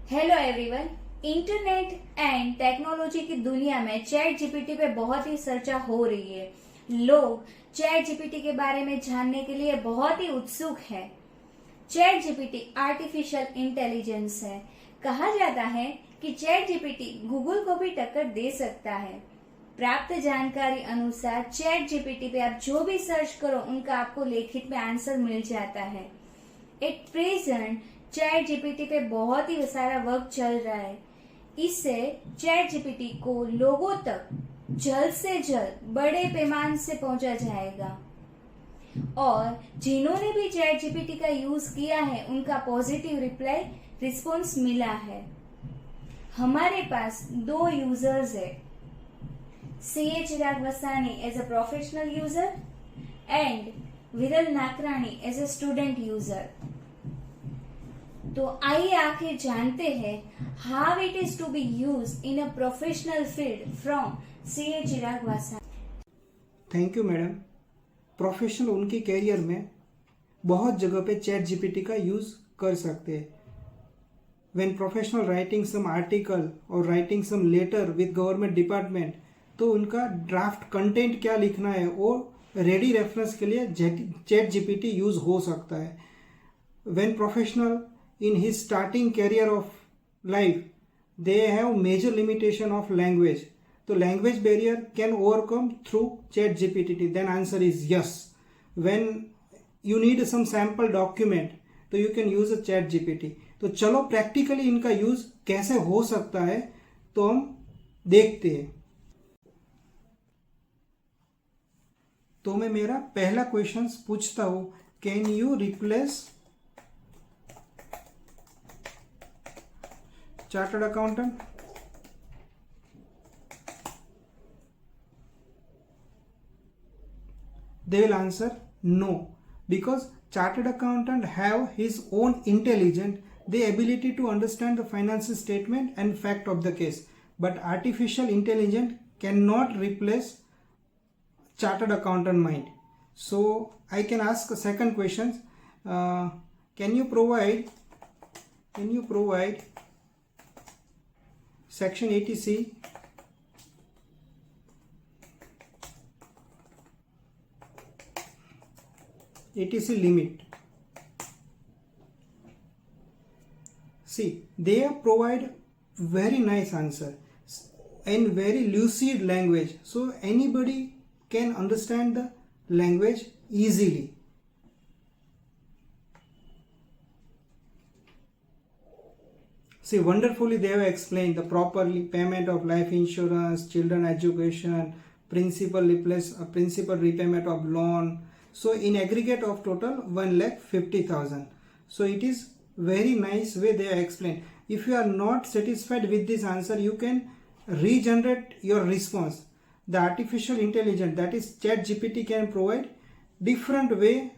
Hello everyone. Internet and technology की दुनिया में चैट जीपीटी पे बहुत ही चर्चा हो रही है। लोग चैट जीपीटी के बारे में जानने के लिए बहुत ही उत्सुक है। चैट जीपीटी आर्टिफिशियल इंटेलिजेंस है। कहा जाता है कि चैट जीपीटी गूगल को भी टक्कर दे सकता है। प्राप्त जानकारी अनुसार चैट जीपीटी पे आप जो भी सर्च करो उनका आपको लिखित में आंसर मिल जाता है। एट प्रेजेंट चैट जीपीटी पे बहुत ही सारा वर्क चल रहा है। इससे चैट जीपीटी को लोगों तक जल्द से जल्द बड़े पैमाने से पहुंचा जाएगा और जिन्होंने भी चैट जीपीटी का यूज किया है उनका पॉजिटिव रिप्लाई रिस्पॉन्स मिला है। हमारे पास दो यूजर्स है, CA Chirag Vasani as a professional user and Viral Nakrani as a student user. तो आइए आखिर जानते हैं how it is to be use in a professional field from CA Chirag Vasani. Thank you madam. Professional उनके कैरियर में बहुत जगह पे चैट जीपीटी का यूज़ कर सकते हैं। When professional writing some article और writing some letter with government department, तो उनका ड्राफ्ट कंटेंट क्या लिखना है वो रेडी रेफरेंस के लिए चैट जीपीटी यूज़ हो सकता है। When professional in his starting career of life, they have major limitation of language, so language barrier can overcome through chat gpt, then answer is yes. When you need some sample document तो you can use a chat gpt। तो चलो practically इनका use कैसे हो सकता है तो हम देखते हैं। तो मैं मेरा पहला क्वेश्चन पूछता हूं, can you replace chartered accountant? They will answer no, because chartered accountant have his own intelligence, the ability to understand the financial statement and fact of the case, but artificial intelligence cannot replace chartered accountant mind. So I can ask a second question. Can you provide Section 80C limit? See, they provide very nice answer in very lucid language, so anybody can understand the language easily. See, wonderfully they have explained the properly payment of life insurance, children education, principal repayment of loan. So in aggregate of total 1,50,000. So it is very nice way they have explained. If you are not satisfied with this answer, you can regenerate your response. The artificial intelligence, that is chat GPT, can provide different way.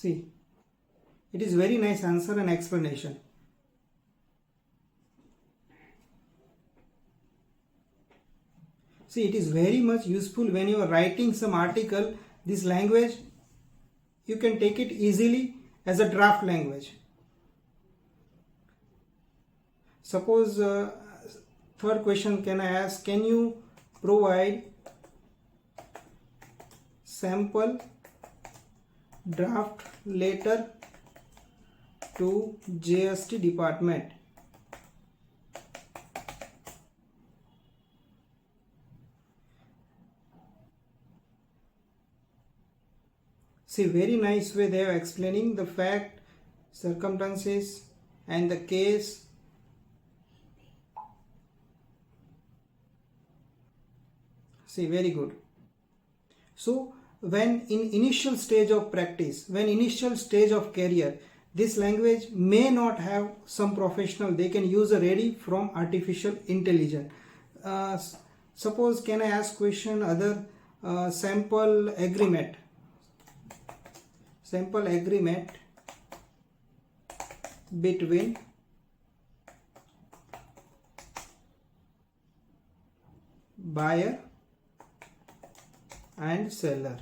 See, it is very nice answer and explanation. See, it is very much useful when you are writing some article. This language, you can take it easily as a draft language. Suppose third question can I ask, can you provide sample draft letter to GST department? See, very nice way they are explaining the fact, circumstances and the case. See, very good. So when in initial stage of practice, when initial stage of career, this language may not have some professional, they can use a ready from artificial intelligence. Suppose can I ask question other, sample agreement between buyer and seller.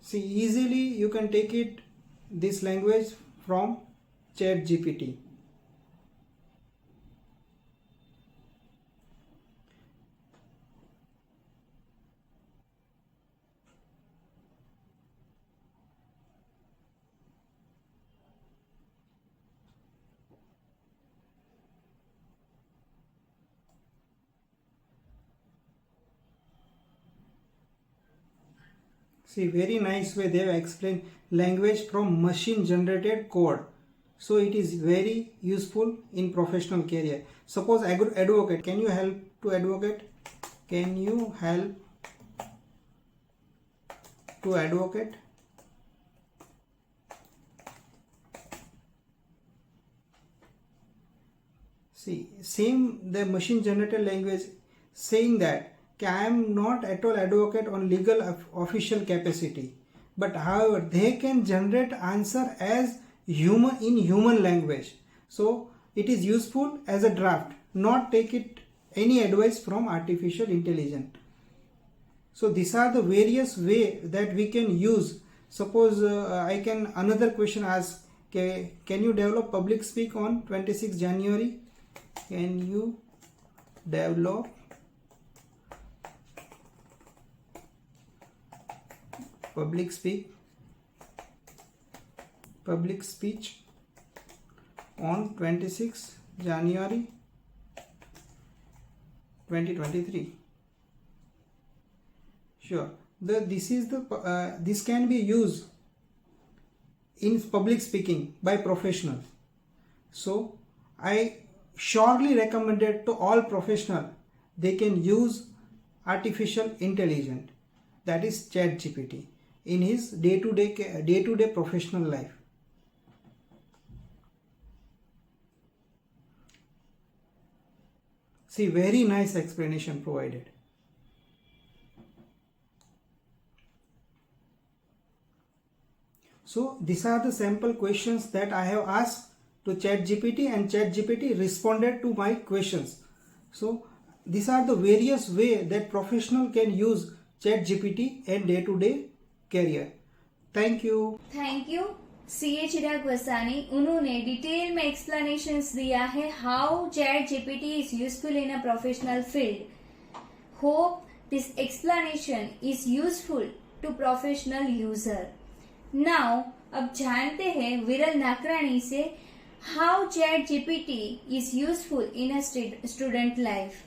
See, easily you can take it this language from ChatGPT. See, very nice way they have explained language from machine generated code. So it is very useful in professional career. Suppose advocate, can you help to advocate? Can you help to advocate? See, same the machine generated language saying that I am not at all advocate on legal official capacity, but however they can generate answer as human in human language. So it is useful as a draft, not take it any advice from artificial intelligence. So these are the various way that we can use. Suppose I can another question ask, can you develop public speak on 26 January? Can you develop public speech on 26 January 2023? Sure. This can be used in public speaking by professionals. So I surely recommend it to all professionals. They can use artificial intelligence, that is ChatGPT, in his day-to-day professional life. See, very nice explanation provided. So these are the sample questions that I have asked to ChatGPT, and ChatGPT responded to my questions. So these are the various way that professional can use ChatGPT in day-to-day career. Thank you. Thank you CA Chirag Vasani. उन्होंने detail में explanations दिया है how chat GPT is useful in a professional field. Hope this explanation is useful to professional user. Now अब जानते हैं विरल नाकरानी से how chat GPT is useful in a student life.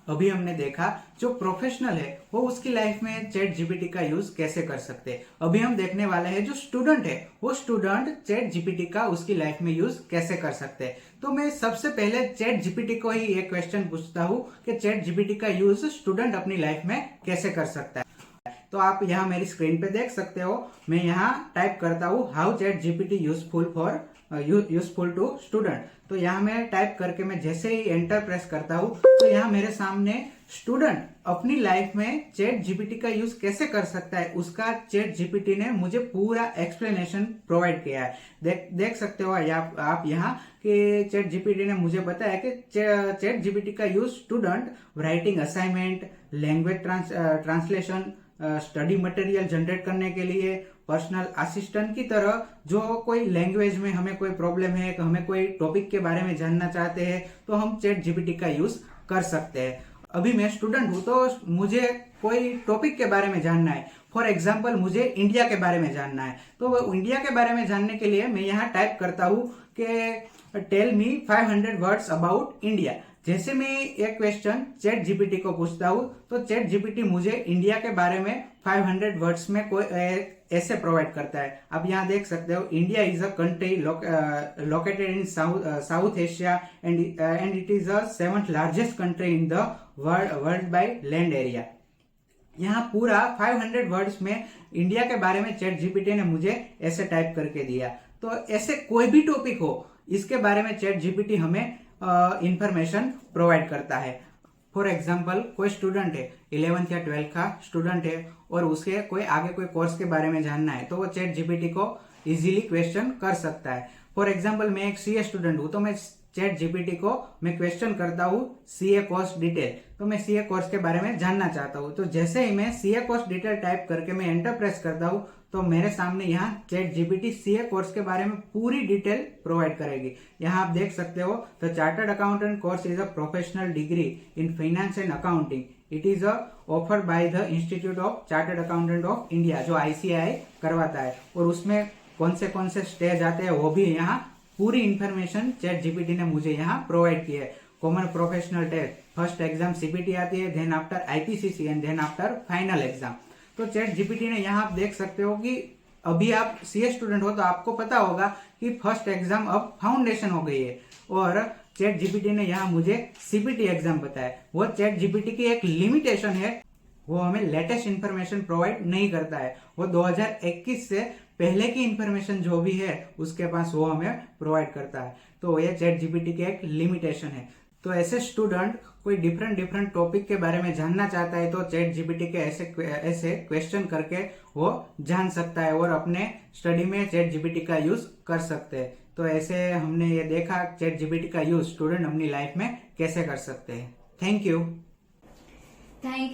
अभी हमने देखा जो प्रोफेशनल है वो उसकी लाइफ में चैट जीपीटी का यूज कैसे कर सकते हैं. अभी हम देखने वाले हैं जो स्टूडेंट है वो स्टूडेंट चैट जीपीटी का उसकी लाइफ में यूज कैसे कर सकते हैं. तो मैं सबसे पहले चैट जीपीटी को ही एक क्वेश्चन पूछता हूँ कि चैट जीपीटी का यूज स्टूडेंट अपनी लाइफ में कैसे कर सकता है. तो आप यहाँ मेरी स्क्रीन पे देख सकते हो. मैं यहाँ टाइप करता हूँ how chat GPT useful to student. तो यहाँ मैं टाइप करके मैं जैसे ही एंटर प्रेस करता हूँ तो यहाँ मेरे सामने स्टूडेंट अपनी लाइफ में चैट जीपीटी का यूज कैसे कर सकता है उसका चैट जीपीटी ने मुझे पूरा एक्सप्लेनेशन प्रोवाइड किया है. देख सकते हो आप यहाँ कि चैट जीपीटी ने मुझे बताया कि चैट जीपीटी का use student writing assignment, language translation, study material generate करने के लिए, पर्सनल असिस्टेंट की तरह जो कोई लैंग्वेज में हमें कोई प्रॉब्लम है, हमें कोई टॉपिक के बारे में जानना चाहते हैं तो हम चैट जीपीटी का यूज कर सकते हैं. अभी मैं स्टूडेंट हूँ तो मुझे कोई टॉपिक के बारे में जानना है. फॉर एग्जाम्पल मुझे इंडिया के बारे में जानना है. तो इंडिया के बारे में जानने के लिए मैं यहाँ टाइप करता हूँ कि tell me 500 words about India. जैसे मैं एक क्वेश्चन चैट जीपीटी को पूछता हूँ तो चैट जीपीटी मुझे इंडिया के बारे में 500 वर्ड्स में कोई ऐसे प्रोवाइड करता है. आप यहाँ देख सकते हो India is a country located in south Asia and it is a 7th largest country in the world by land area. यहाँ पूरा 500 वर्ड्स में इंडिया के बारे में चैट जीपीटी ने मुझे ऐसे टाइप करके दिया. तो ऐसे कोई भी टॉपिक हो इसके बारे में चैट जीपीटी हमें इंफॉर्मेशन प्रोवाइड करता है. फॉर एग्जाम्पल कोई स्टूडेंट है 11th या 12th का स्टूडेंट है और उसके कोई आगे कोई कोर्स के बारे में जानना है तो वो चैट जीपीटी को इजीली क्वेश्चन कर सकता है. फॉर एग्जाम्पल मैं एक सीए स्टूडेंट हूँ तो मैं चैट जीपीटी को मैं क्वेश्चन करता हूँ सीए कोर्स डिटेल, तो मैं सीए कोर्स के बारे में जानना चाहता हूँ। तो जैसे ही मैं सीए कोर्स डिटेल टाइप करके मैं एंटर प्रेस करता हूँ तो मेरे सामने यहाँ चैट जीपीटी सीए कोर्स के बारे में पूरी डिटेल प्रोवाइड करेगी। यहाँ आप देख सकते हो, the chartered accountant course is a professional degree in finance and accounting. It is offered by the institute of chartered accountant of India, जो आईसीएआई करवाता है। और उसमें कौन से स्टेज आते हैं वो भी यहाँ पूरी इंफॉर्मेशन चैट जीपीटी ने मुझे यहाँ प्रोवाइड की है। Common professional test, first exam CPT आती है, then after IPCC and then after final exam. तो चैट जीपीटी ने यहाँ आप देख सकते हो कि अभी आप सीए स्टूडेंट हो तो आपको पता होगा कि फर्स्ट एग्जाम अब फाउंडेशन हो गई है, और चैट जीपीटी ने यहाँ मुझे सीपीटी एग्जाम बताया। वो चैट जीपीटी की एक लिमिटेशन है, वो हमें लेटेस्ट इन्फॉर्मेशन प्रोवाइड नहीं करता है। वो 2021 से पहले की इन्फॉर्मेशन जो भी है उसके पास वो हमें प्रोवाइड करता है। तो ये चैट जीपीटी की एक लिमिटेशन है। तो ऐसे स्टूडेंट कोई डिफरेंट टॉपिक के बारे में जानना चाहता है तो चैट जीपीटी के ऐसे क्वेश्चन करके वो जान सकता है और अपने स्टडी में चैट जीपीटी का यूज कर सकते हैं। तो ऐसे हमने ये देखा चैट जीपीटी का यूज स्टूडेंट अपनी लाइफ में कैसे कर सकते हैं। थैंक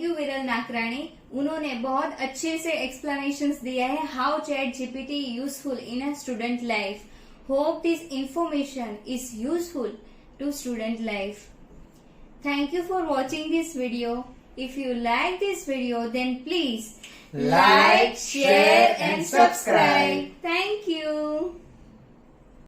यू विरल नाकराणी। उन्होंने बहुत अच्छे से एक्सप्लेनेशंस दिया है how chat GPT useful in a student life. Hope this information is useful to student life. Thank you for watching this video. If you like this video, then please like, share and subscribe. Thank you.